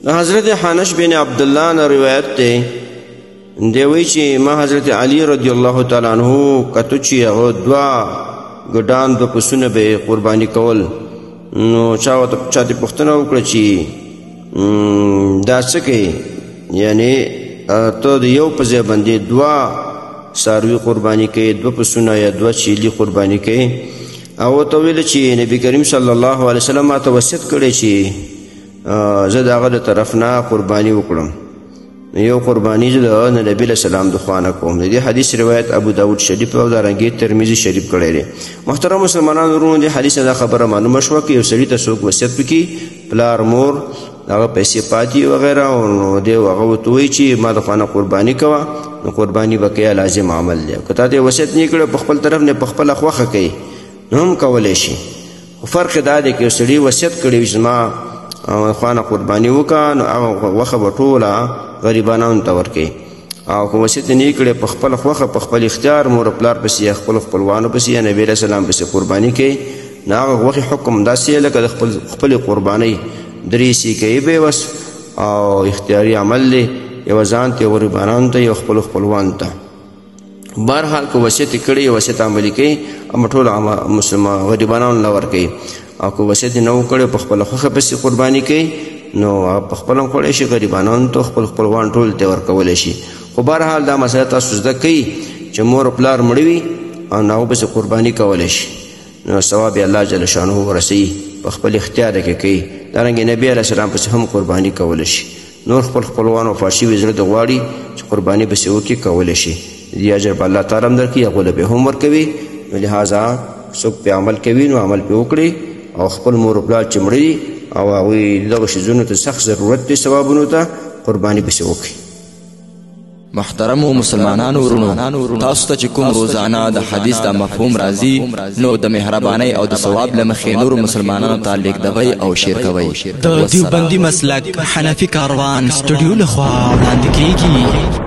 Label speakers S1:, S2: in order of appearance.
S1: حضرت حنش بن عبدالله نے روایت تے دیوی چې ما حضرت علی رضی الله تعالی عنہ کتو چې هغه دوا ګډان د پسونه به قربانی کول نو چاته پښتنه وکړه چې دا څه کوي یعنی ته د یو په ځای باندې دوا ساروي قربانی کوي دوا پسونه یا دوا چیلی قربانی کوي او ته ویل چې نبی کریم صلی الله علیه وسلم ته وصیت کړی چې زه د هغه د طرف نه قربانی وکړم یو قربانی زه د نبی علیه السلام د خوا نه کوم. د دې حدیث روایت ابو داود شریف او دارنګې ترمذي شریف کړی دی. محترم مسلمانانو ورونو د حدیث دا خبره معلومه شوه که یو سړي ته څوک وصیت وکړي پلار مور هغه پیسې پاتې وغیره او دی هغه ورته وایي چې ما د خوا نه قرباني کوه نو قرباني به کوې لازم عمل دی. که تا ته وصیت نه کړی په خپل طرف نه په خپله خوښه کوي نو هم کولی شي. خو فرق دا دی که یو سړي وصیت کړی وي چې ما خوا نه قرباني وکړه نو هغه غوښه به ټوله غریبانو ته ورکوي او که وصیت نه کړی په خپل خوښه په خپل اختیار مور پلار پسې یا خپلو خپلوانو پسې یا نبي علیه السلام پسې قرباني کوي نو هغه غوښې حکم داسې لکه د خپلې قربانۍ درې کوي به بس او اختیاري عمل دی یوه ځان ته یو غریبانو ته یو خپلو خپلوانو ته. بهرحال که وصیت یې کړی وصیت عملي کوي اما ټولو مسلمان غریبانو له ورکوي او که وصیت یې نه و کړی په خپله خوښه پسې قرباني کوي نو په خپل هم خوړی شي غریبانو ته خپل خپلوان ټول ته ورکولی شي. خو بهرحال دا مسله تاسو زده کوي چې مور پلار مړه وي او نو هغه پسې قرباني کولی شي نو ثواب یې الله جل شانه ورسوي په خپل اختیار کې کوي. دارنګې نبي علیه السلام پسې هم قرباني کولی شي. نور خپل خپلوان وفات شوي زړه د غواړي چې قرباني پسې وکړي کولی شي. دې اجر به الله تعالی هم درکړي هغو له به هم ورکوي. نو لهذا څوک پې عمل کوي نو عمل پې وکړي او خپل مور پلار چې مړه دي او هغوی دغه شیزونو ته سخت ضرورت دی ثوابونو ته قرباني پسې وکړي.
S2: محترمو مسلمانانو ورونو تاسو ته چې کوم روزانه د حدیث دا مفهوم راځي نو د مهربانۍ او د ثواب له مخې نورو مسلمانانو ته لیږدوئ او شیر کوئ.
S3: د دیوبندي مسلک حنفي کاروان سټوډیو لخوا وړاندې کیږي.